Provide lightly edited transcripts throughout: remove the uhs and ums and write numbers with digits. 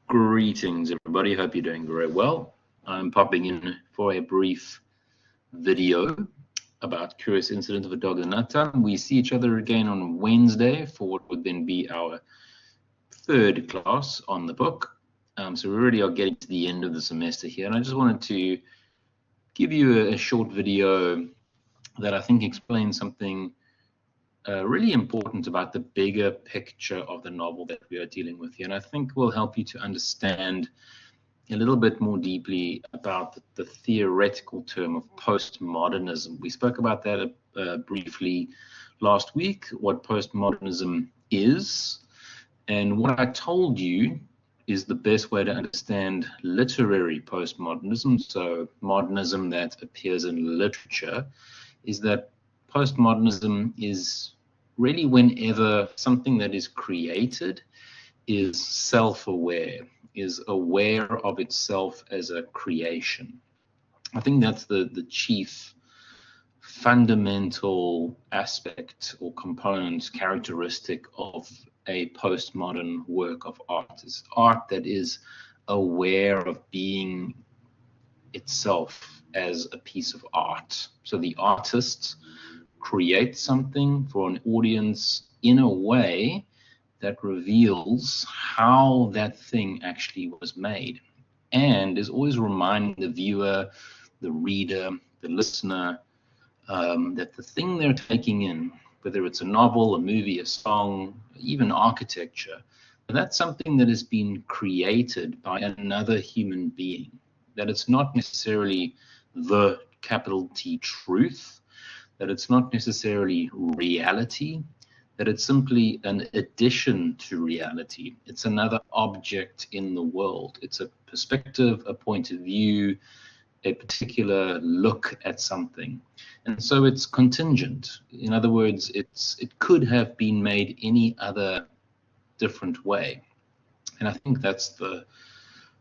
Greetings, everybody. Hope you're doing very well. I'm popping in for a brief video about Curious Incident of a Dog in the Nighttime. We see each other again on Wednesday for what would then be our third class on the book. So we already are getting to the end of the semester here, and I just wanted to give you a short video that I think explains something really important about the bigger picture of the novel that we are dealing with here, and I think will help you to understand a little bit more deeply about the theoretical term of postmodernism. We spoke about that briefly last week, what postmodernism is, and what I told you is the best way to understand literary postmodernism, so modernism that appears in literature, is that postmodernism is really whenever something that is created is self-aware, is aware of itself as a creation. I think that's the chief fundamental aspect or component, characteristic of a postmodern work of art, is art that is aware of being itself as a piece of art. So the artist create something for an audience in a way that reveals how that thing actually was made, and is always reminding the viewer, the reader, the listener, that the thing they're taking in, whether it's a novel, a movie, a song, even architecture, that's something that has been created by another human being, that it's not necessarily the capital T truth, that it's not necessarily reality, that it's simply an addition to reality. It's another object in the world. It's a perspective, a point of view, a particular look at something. And so it's contingent. In other words, it could have been made any other different way. And I think that's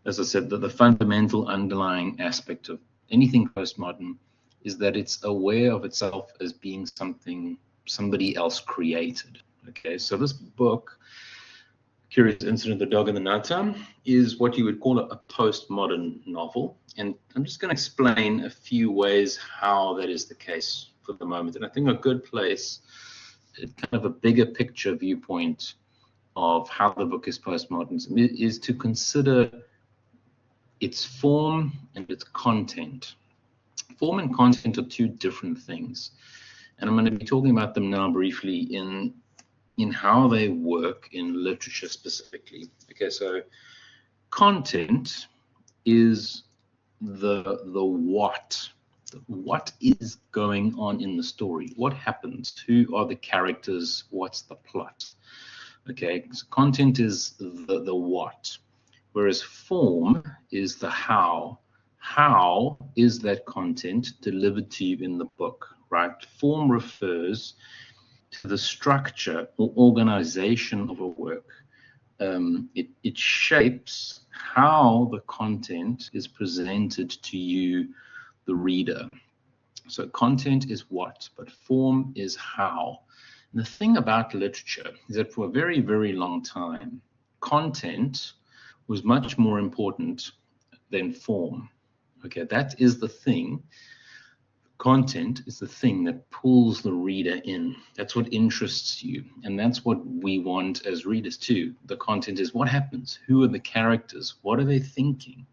as I said, the fundamental underlying aspect of anything postmodern is that it's aware of itself as being something somebody else created. Okay, so this book, Curious Incident of the Dog in the Nighttime, is what you would call a postmodern novel. And I'm just going to explain a few ways how that is the case for the moment. And I think a good place, kind of a bigger picture viewpoint of how the book is postmodern, is to consider its form and its content. Form and content are two different things, and I'm going to be talking about them now briefly in how they work in literature specifically. Okay, so content is the what. What is going on in the story? What happens? Who are the characters? What's the plot? Okay, so content is the what, whereas form is the how. How is that content delivered to you in the book, right? Form refers to the structure or organization of a work. It shapes how the content is presented to you, the reader. So content is what, but form is how. And the thing about literature is that for a very, very long time, content was much more important than form. Okay, that is the thing. Content is the thing that pulls the reader in. That's what interests you. And that's what we want as readers too. The content is what happens. Who are the characters? What are they thinking?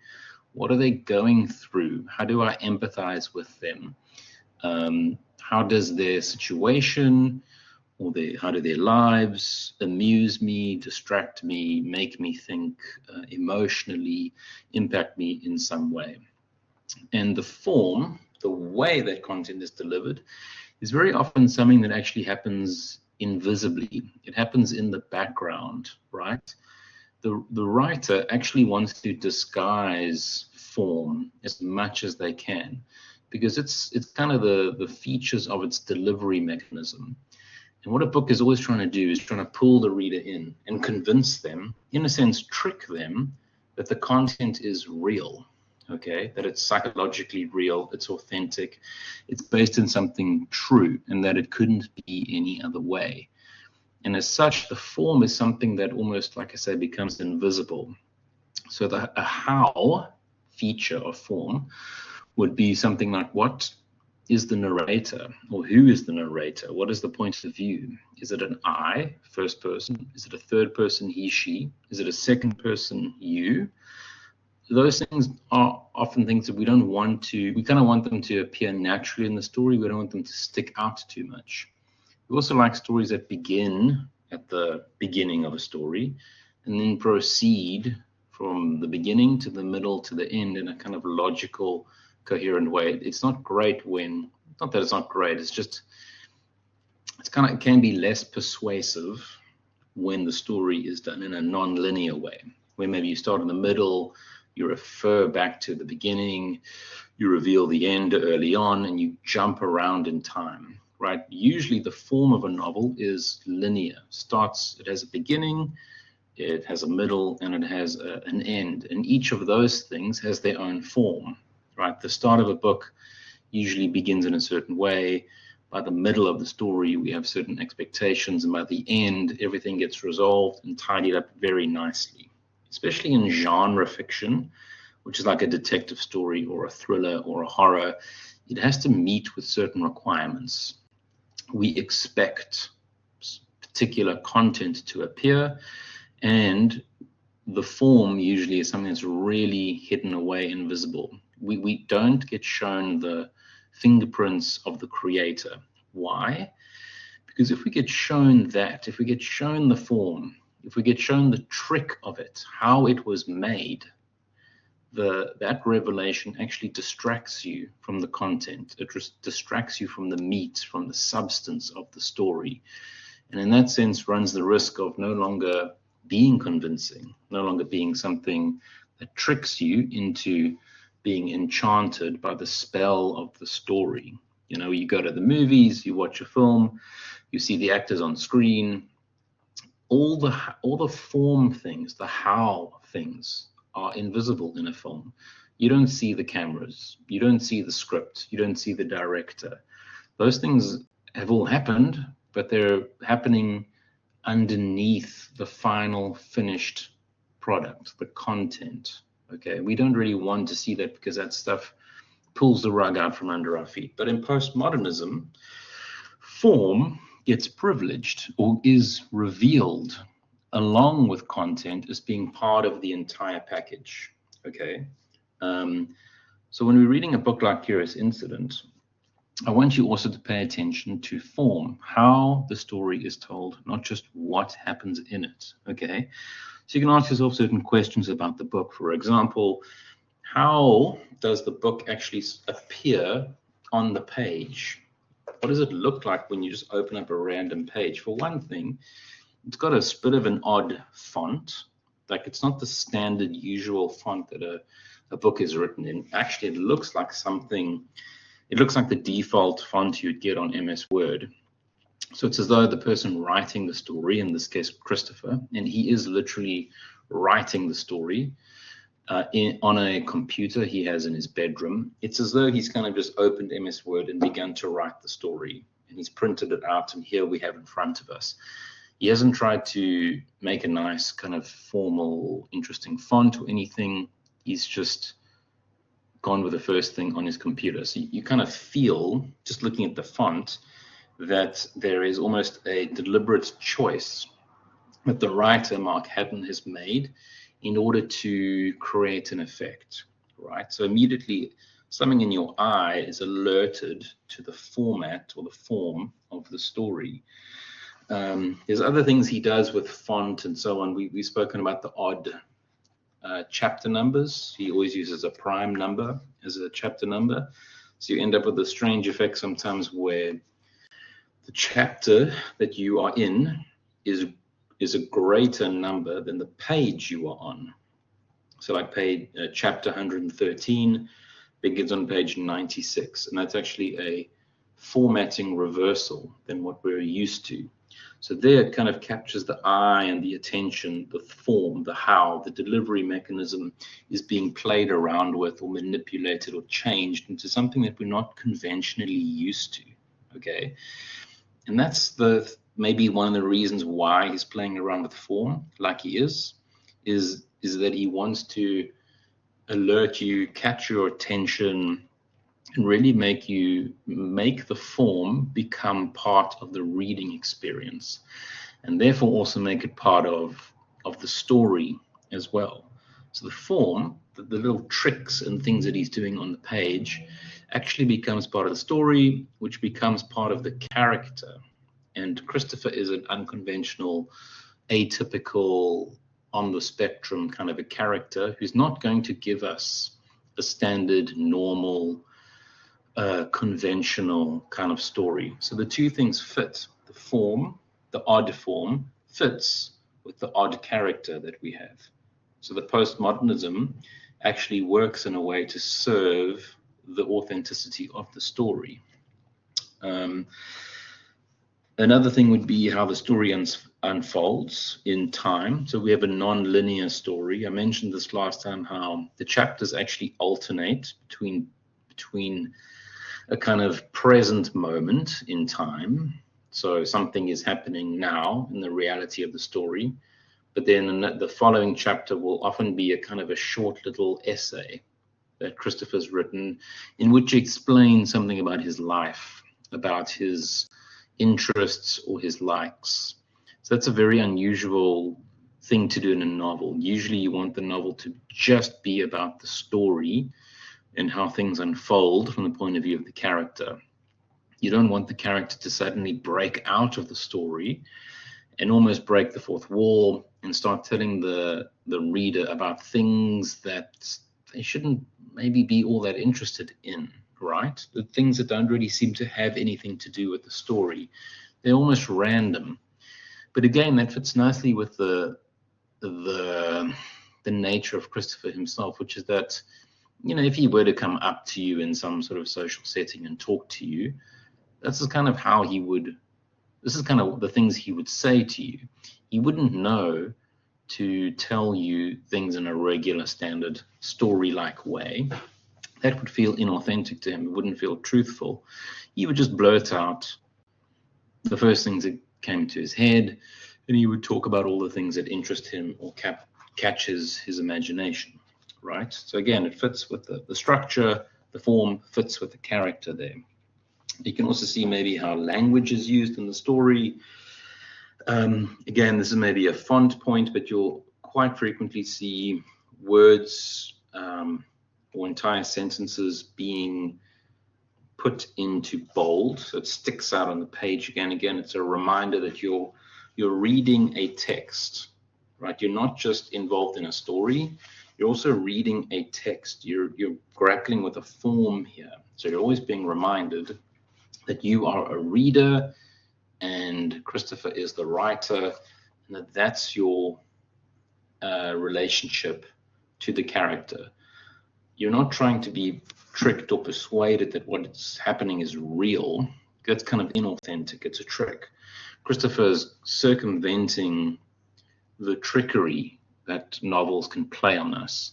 What are they going through? How do I empathize with them? How does their situation or how do their lives amuse me, distract me, make me think, emotionally impact me in some way? And the form, the way that content is delivered, is very often something that actually happens invisibly. It happens in the background, right? The writer actually wants to disguise form as much as they can, because it's kind of the features of its delivery mechanism. And what a book is always trying to do is trying to pull the reader in and convince them, in a sense, trick them, that the content is real. Okay, that it's psychologically real, it's authentic, it's based in something true, and that it couldn't be any other way. And as such, the form is something that almost, like I say, becomes invisible. So a how feature of form would be something like, what is the narrator, or who is the narrator? What is the point of view? Is it an I, first person? Is it a third person, he, she? Is it a second person, you? Those things are often things that we kind of want them to appear naturally in the story. We don't want them to stick out too much. We also like stories that begin at the beginning of a story and then proceed from the beginning to the middle to the end in a kind of logical, coherent way. It's not great when, not that it's not great, it's just, it can be less persuasive when the story is done in a non-linear way, where maybe you start in the middle, you refer back to the beginning, you reveal the end early on, and you jump around in time, right? Usually the form of a novel is linear. It has a beginning, it has a middle, and it has an end. And each of those things has their own form, right? The start of a book usually begins in a certain way. By the middle of the story, we have certain expectations, and by the end, everything gets resolved and tidied up very nicely. Especially in genre fiction, which is like a detective story or a thriller or a horror, it has to meet with certain requirements. We expect particular content to appear, and the form usually is something that's really hidden away, invisible. We don't get shown the fingerprints of the creator. Why? Because if we get shown that, if we get shown the form, if we get shown the trick of it, how it was made, that revelation actually distracts you from the content. It distracts you from the meat, from the substance of the story. And in that sense runs the risk of no longer being convincing, no longer being something that tricks you into being enchanted by the spell of the story. You know, you go to the movies, you watch a film, you see the actors on screen, all the form things, the how things are invisible in a film. You don't see the cameras, you don't see the script, you don't see the director. Those things have all happened, but they're happening underneath the final finished product, the content. Okay, we don't really want to see that because that stuff pulls the rug out from under our feet. But in postmodernism, form gets privileged or is revealed along with content as being part of the entire package. Okay, so when we're reading a book like Curious Incident, I want you also to pay attention to form, how the story is told, not just what happens in it. Okay, so you can ask yourself certain questions about the book. For example, how does the book actually appear on the page? What does it look like when you just open up a random page? For one thing, it's got a bit of an odd font. Like, it's not the standard usual font that a book is written in. Actually, it looks like the default font you'd get on MS Word. So it's as though the person writing the story, in this case Christopher, and he is literally writing the story on a computer he has in his bedroom. It's as though he's kind of just opened MS Word and begun to write the story, and he's printed it out, and here we have in front of us. He hasn't tried to make a nice kind of formal, interesting font or anything. He's just gone with the first thing on his computer. So you kind of feel, just looking at the font, that there is almost a deliberate choice that the writer, Mark Haddon, has made in order to create an effect, right? So immediately something in your eye is alerted to the format or the form of the story. There's other things he does with font and so on. We've spoken about the odd chapter numbers. He always uses a prime number as a chapter number. So you end up with a strange effect sometimes where the chapter that you are in is a greater number than the page you are on. So like chapter 113 begins on page 96, and that's actually a formatting reversal than what we're used to. So there it kind of captures the eye and the attention, the form, the how, the delivery mechanism is being played around with or manipulated or changed into something that we're not conventionally used to, okay? And that's maybe one of the reasons why he's playing around with form like he is is that he wants to alert you, catch your attention, and really make the form become part of the reading experience, and therefore also make it part of the story as well. So the form, the little tricks and things that he's doing on the page, actually becomes part of the story, which becomes part of the character. And Christopher is an unconventional, atypical, on the spectrum kind of a character who's not going to give us a standard, normal, conventional kind of story. So the two things fit. The form, the odd form, fits with the odd character that we have. So the postmodernism actually works in a way to serve the authenticity of the story. Another thing would be how the story unfolds in time. So we have a non-linear story. I mentioned this last time, how the chapters actually alternate between a kind of present moment in time. So something is happening now in the reality of the story, but then the following chapter will often be a kind of a short little essay that Christopher's written, in which he explains something about his life, about his interests or his likes. So that's a very unusual thing to do in a novel. Usually you want the novel to just be about the story and how things unfold from the point of view of the character. You don't want the character to suddenly break out of the story and almost break the fourth wall and start telling the reader about things that they shouldn't maybe be all that interested in, right? The things that don't really seem to have anything to do with the story. They're almost random. But again, that fits nicely with the nature of Christopher himself, which is that, you know, if he were to come up to you in some sort of social setting and talk to you, this is kind of the things he would say to you. He wouldn't know to tell you things in a regular, standard, story-like way. That would feel inauthentic to him. It wouldn't feel truthful. He would just blurt out the first things that came to his head, and he would talk about all the things that interest him or catches his imagination, right? So again, it fits with the structure, the form fits with the character there. You can also see maybe how language is used in the story. Again, this is maybe a font point, but you'll quite frequently see words or entire sentences being put into bold, so it sticks out on the page again. Again, it's a reminder that you're reading a text, right? You're not just involved in a story, you're also reading a text. You're grappling with a form here. So you're always being reminded that you are a reader and Christopher is the writer, and that's your relationship to the character. You're not trying to be tricked or persuaded that what's happening is real. That's kind of inauthentic. It's a trick. Christopher's circumventing the trickery that novels can play on us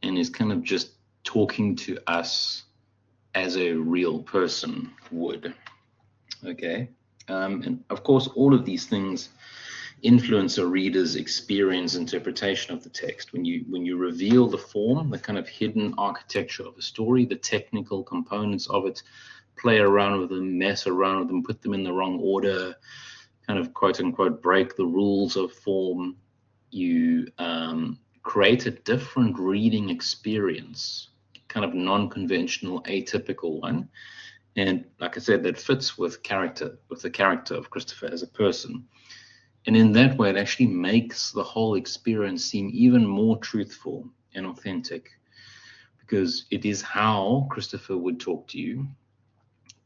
and is kind of just talking to us as a real person would. Okay. And of course, all of these things influence a reader's experience, interpretation of the text. When you reveal the form, the kind of hidden architecture of a story, the technical components of it, play around with them, mess around with them, put them in the wrong order, kind of quote unquote break the rules of form, you create a different reading experience, kind of non-conventional, atypical one. And like I said, that fits with the character of Christopher as a person. And in that way, it actually makes the whole experience seem even more truthful and authentic, because it is how Christopher would talk to you,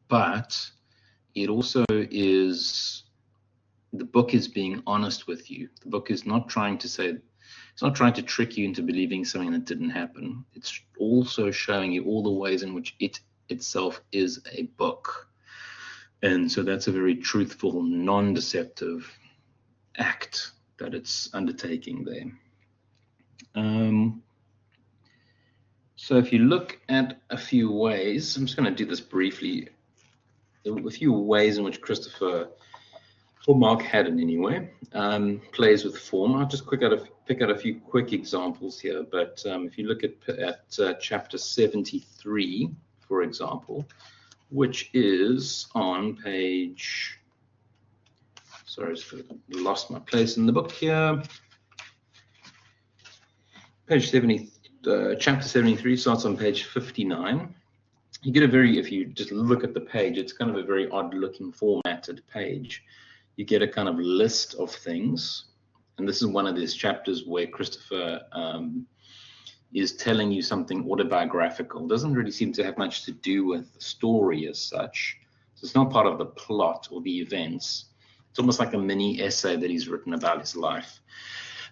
but it also is, the book is being honest with you. The book is not trying to trick you into believing something that didn't happen. It's also showing you all the ways in which it itself is a book. And so that's a very truthful, non-deceptive act that it's undertaking there. So if you look at a few ways, I'm just going to do this briefly, a few ways in which Christopher or Mark Haddon anyway, plays with form. I'll just pick out a few quick examples here. But if you look at chapter 73, for example, which is on page, sorry, I lost my place in the book here. Page 70, chapter 73 starts on page 59. You get if you just look at the page, it's kind of a very odd looking formatted page. You get a kind of list of things. And this is one of these chapters where Christopher is telling you something autobiographical. Doesn't really seem to have much to do with the story as such. So it's not part of the plot or the events. It's almost like a mini essay that he's written about his life.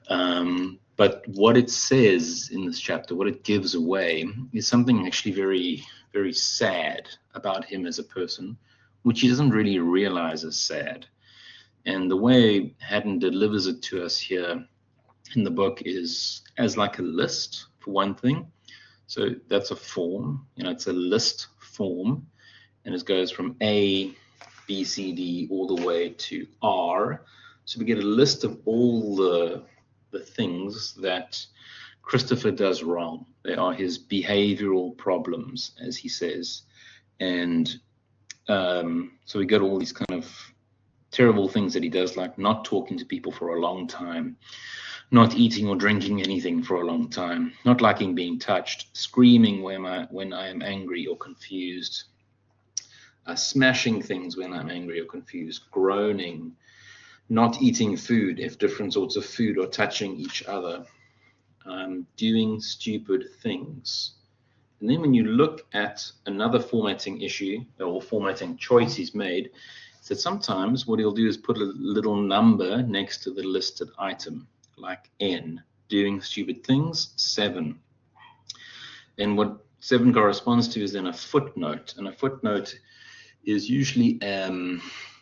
But what it says in this chapter, what it gives away, is something actually very, very sad about him as a person, which he doesn't really realize is sad. And the way Haddon delivers it to us here in the book is as like a list, for one thing. So that's a form, it's a list form, and it goes from A, B, C, D, all the way to R. So we get a list of all the things that Christopher does wrong. They are his behavioral problems, as he says. And so we get all these kind of terrible things that he does, like not talking to people for a long time, not eating or drinking anything for a long time, not liking being touched, screaming when I am angry or confused, smashing things when I'm angry or confused, groaning, not eating food if different sorts of food are touching each other, doing stupid things. And then when you look at another formatting issue or formatting choice he's made, is that sometimes what he'll do is put a little number next to the listed item, like N, doing stupid things, 7. And what 7 corresponds to is then a footnote. And a footnote is usually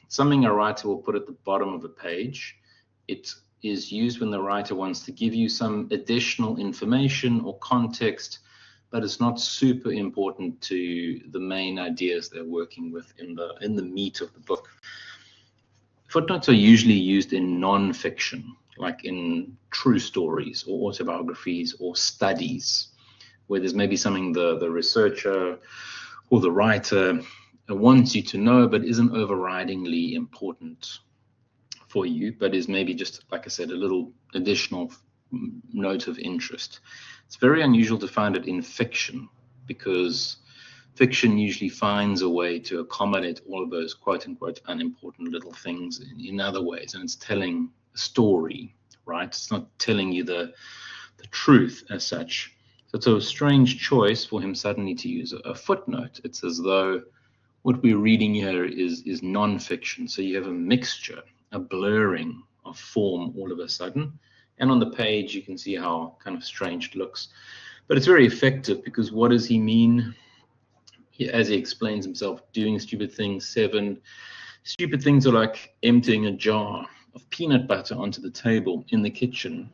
something a writer will put at the bottom of a page. It is used when the writer wants to give you some additional information or context, but it's not super important to the main ideas they're working with in the meat of the book. Footnotes are usually used in non-fiction, like in true stories or autobiographies or studies, where there's maybe something the researcher or the writer wants you to know, but isn't overridingly important for you, but is maybe just, like I said, a little additional note of interest. It's very unusual to find it in fiction, because fiction usually finds a way to accommodate all of those quote-unquote unimportant little things in other ways, and it's telling a story, right? It's not telling you the truth as such. So it's a strange choice for him suddenly to use a footnote. It's as though what we're reading here is non-fiction. So you have a mixture, a blurring of form all of a sudden. And on the page, you can see how kind of strange it looks. But it's very effective, because what does he mean? As he explains himself, doing stupid things, 7. Stupid things are like emptying a jar of peanut butter onto the table in the kitchen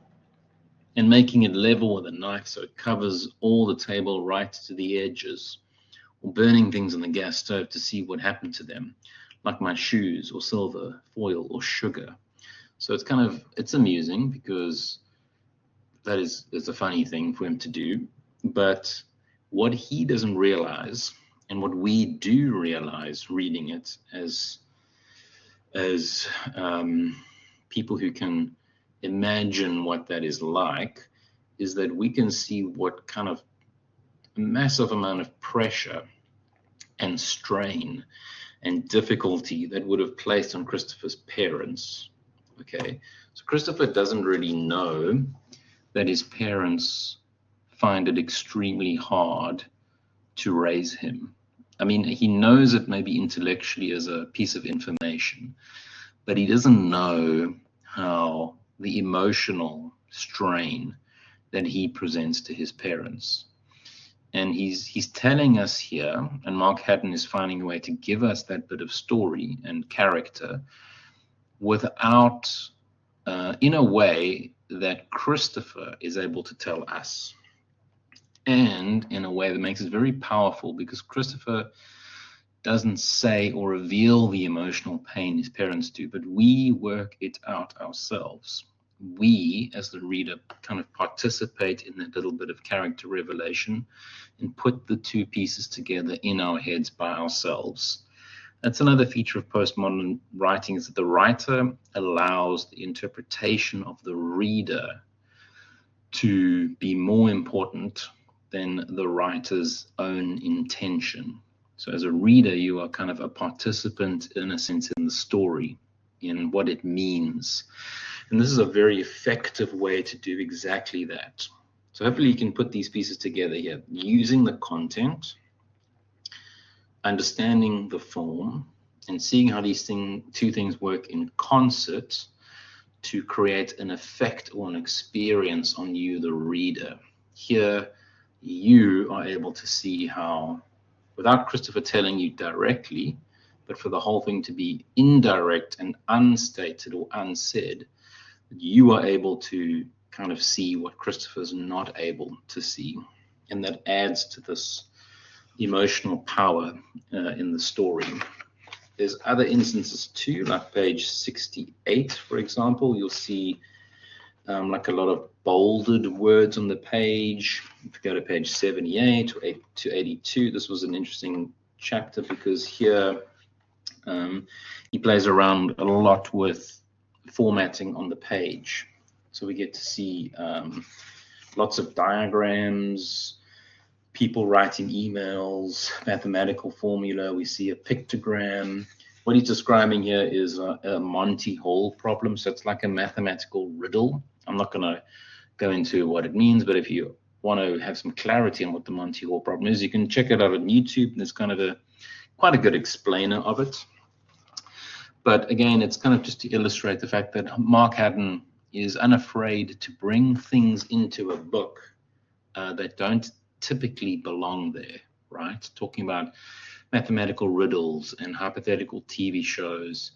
and making it level with a knife so it covers all the table right to the edges, or burning things on the gas stove to see what happened to them, like my shoes or silver foil or sugar. So it's amusing, because it's a funny thing for him to do. But what he doesn't realize, and what we do realize reading it as people who can imagine what that is like, is that we can see what kind of massive amount of pressure and strain and difficulty that would have placed on Christopher's parents. Okay, so Christopher doesn't really know that his parents find it extremely hard to raise him. I mean, he knows it maybe intellectually as a piece of information, but he doesn't know how the emotional strain that he presents to his parents. And he's telling us here, and Mark Haddon is finding a way to give us that bit of story and character without, in a way that Christopher is able to tell us, and in a way that makes it very powerful, because Christopher doesn't say or reveal the emotional pain his parents do, but we work it out ourselves. We, as the reader, kind of participate in that little bit of character revelation and put the two pieces together in our heads by ourselves. That's another feature of postmodern writing, is that the writer allows the interpretation of the reader to be more important than the writer's own intention. So as a reader, you are kind of a participant, in a sense, in the story, in what it means. And this is a very effective way to do exactly that. So hopefully you can put these pieces together here, using the content, understanding the form, and seeing how these two things work in concert to create an effect or an experience on you, the reader. Here, you are able to see how, without Christopher telling you directly, but for the whole thing to be indirect and unstated or unsaid, you are able to kind of see what Christopher's not able to see. And that adds to this emotional power in the story. There's other instances too, like page 68, for example. You'll see like a lot of bolded words on the page. If you go to page 78 to 82, this was an interesting chapter because here he plays around a lot with formatting on the page. So we get to see lots of diagrams, people writing emails, mathematical formula. We see a pictogram. What he's describing here is a Monty Hall problem. So it's like a mathematical riddle. I'm not going to go into what it means, but if you want to have some clarity on what the Monty Hall problem is, you can check it out on YouTube. There's kind of quite a good explainer of it. But again, it's kind of just to illustrate the fact that Mark Haddon is unafraid to bring things into a book that don't typically belong there, right? Talking about mathematical riddles and hypothetical TV shows,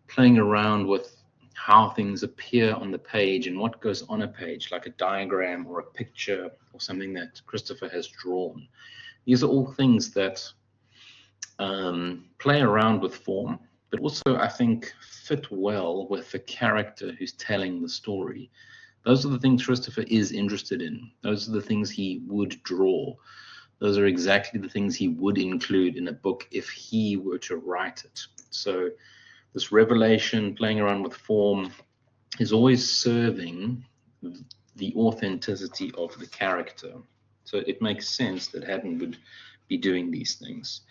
playing around with how things appear on the page and what goes on a page, like a diagram or a picture or something that Christopher has drawn. These are all things that play around with form, but also, I think, fit well with the character who's telling the story. Those are the things Christopher is interested in. Those are the things he would draw. Those are exactly the things he would include in a book if he were to write it. So this revelation, playing around with form, is always serving the authenticity of the character. So it makes sense that Haddon would be doing these things.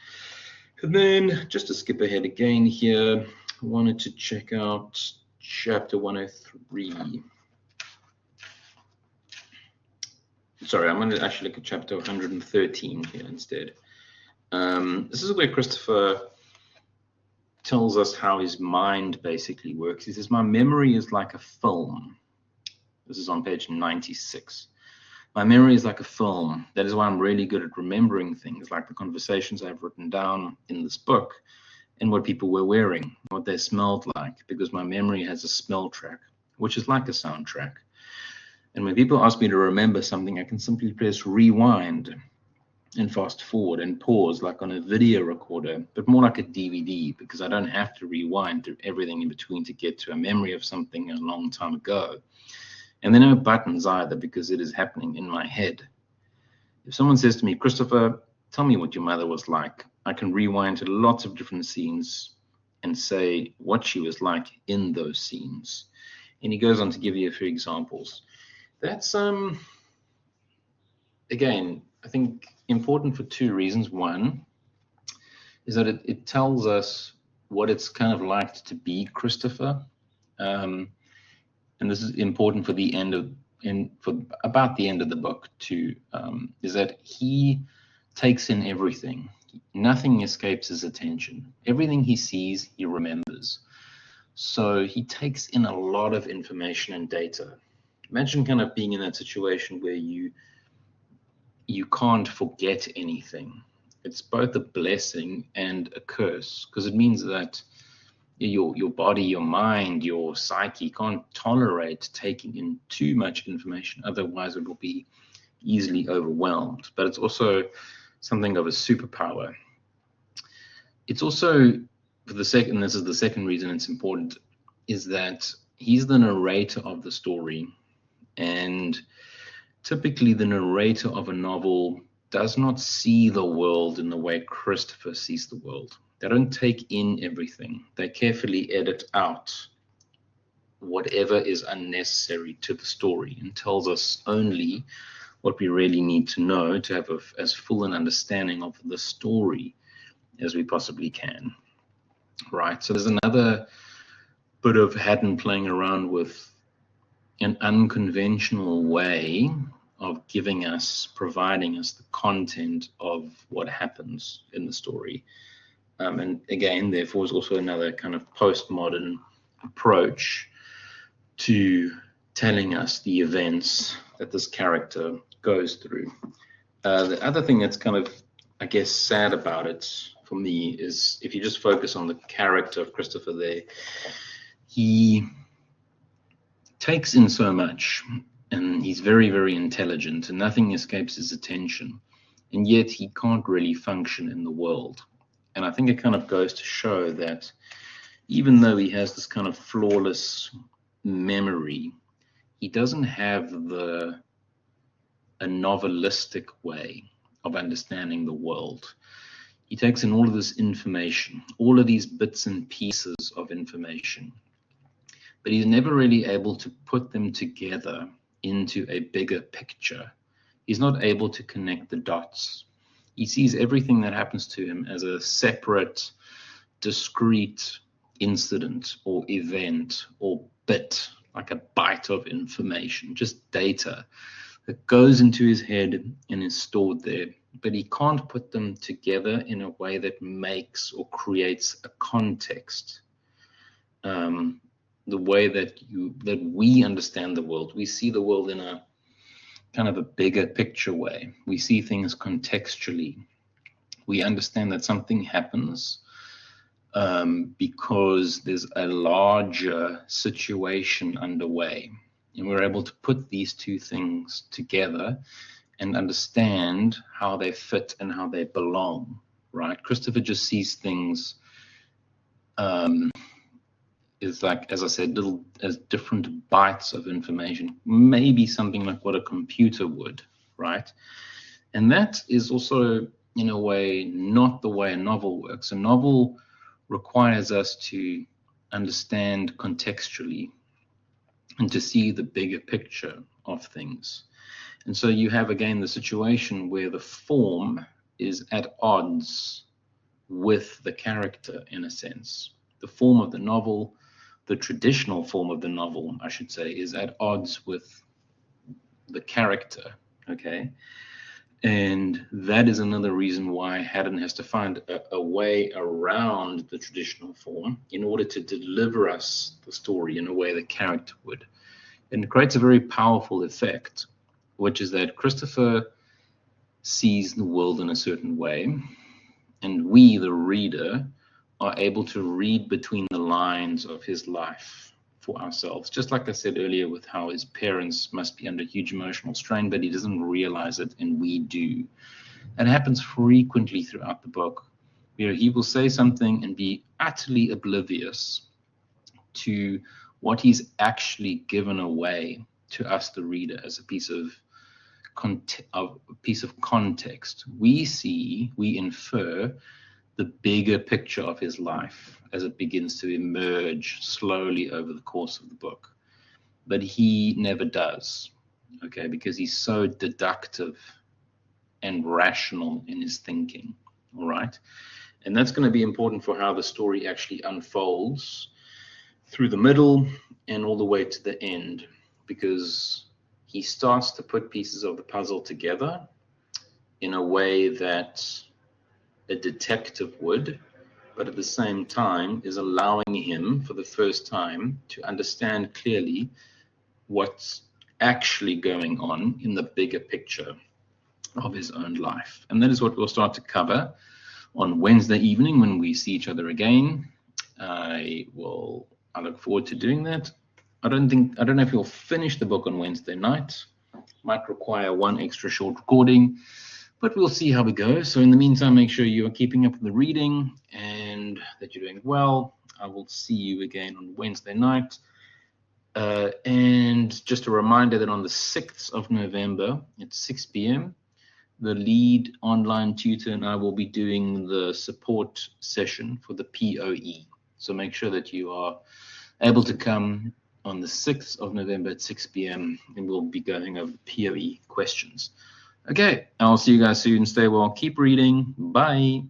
And then, just to skip ahead again here, I wanted to check out chapter 103. Sorry, I'm going to actually look at chapter 113 here instead. This is where Christopher tells us how his mind basically works. He says, my memory is like a film. This is on page 96. My memory is like a film. That is why I'm really good at remembering things, like the conversations I've written down in this book and what people were wearing, what they smelled like, because my memory has a smell track, which is like a soundtrack. And when people ask me to remember something, I can simply press rewind and fast forward and pause like on a video recorder, but more like a DVD, because I don't have to rewind through everything in between to get to a memory of something a long time ago. And there are no buttons either, because it is happening in my head. If someone says to me, Christopher, tell me what your mother was like, I can rewind to lots of different scenes and say what she was like in those scenes. And he goes on to give you a few examples. That's, again, I think important for two reasons. One is that it tells us what it's kind of like to be Christopher. And this is important for the end of, about the end of the book too, is that he takes in everything. Nothing escapes his attention. Everything he sees, he remembers. So he takes in a lot of information and data. Imagine kind of being in that situation where you can't forget anything. It's both a blessing and a curse, because it means that your body, your mind, your psyche can't tolerate taking in too much information. Otherwise, it will be easily overwhelmed. But it's also something of a superpower. It's also, for the second, this is the second reason it's important, is that he's the narrator of the story. And typically the narrator of a novel does not see the world in the way Christopher sees the world. They don't take in everything. They carefully edit out whatever is unnecessary to the story and tells us only what we really need to know to have as full an understanding of the story as we possibly can. Right, so there's another bit of Haddon playing around with an unconventional way of providing us the content of what happens in the story. And again, therefore, is also another kind of postmodern approach to telling us the events that this character goes through. The other thing that's kind of, I guess, sad about it for me is if you just focus on the character of Christopher there, he takes in so much, and he's very, very intelligent, and nothing escapes his attention, and yet he can't really function in the world. And I think it kind of goes to show that even though he has this kind of flawless memory, he doesn't have a novelistic way of understanding the world. He takes in all of this information, all of these bits and pieces of information, but he's never really able to put them together into a bigger picture. He's not able to connect the dots. He sees everything that happens to him as a separate, discrete incident or event or bit, like a byte of information, just data that goes into his head and is stored there. But he can't put them together in a way that makes or creates a context. The way that we understand the world, we see the world in a kind of a bigger picture way. We see things contextually. We understand that something happens because there's a larger situation underway. And we're able to put these two things together and understand how they fit and how they belong, right? Christopher just sees things is like, as I said, as different bytes of information, maybe something like what a computer would, right? And that is also, in a way, not the way a novel works. A novel requires us to understand contextually and to see the bigger picture of things. And so you have, again, the situation where the form is at odds with the character, in a sense. The form of the novel, the traditional form of the novel, I should say, is at odds with the character, okay? And that is another reason why Haddon has to find a way around the traditional form in order to deliver us the story in a way the character would. And it creates a very powerful effect, which is that Christopher sees the world in a certain way, and we, the reader, are able to read between the lines of his life for ourselves. Just like I said earlier with how his parents must be under huge emotional strain, but he doesn't realize it, and we do. It happens frequently throughout the book, where he will say something and be utterly oblivious to what he's actually given away to us, the reader, as a piece of context. We infer the bigger picture of his life as it begins to emerge slowly over the course of the book. But he never does, okay, because he's so deductive and rational in his thinking, all right? And that's going to be important for how the story actually unfolds through the middle and all the way to the end, because he starts to put pieces of the puzzle together in a way that a detective would, but at the same time is allowing him for the first time to understand clearly what's actually going on in the bigger picture of his own life. And that is what we'll start to cover on Wednesday evening when we see each other again. I look forward to doing that. I don't know if we'll finish the book on Wednesday night. Might require one extra short recording, But we'll see how we go. So in the meantime, make sure you are keeping up with the reading and that you're doing well. I will see you again on Wednesday night. And just a reminder that on the 6th of November at 6 p.m., the lead online tutor and I will be doing the support session for the POE. So make sure that you are able to come on the 6th of November at 6 p.m. and we'll be going over the POE questions. Okay, I'll see you guys soon. Stay well. Keep reading. Bye.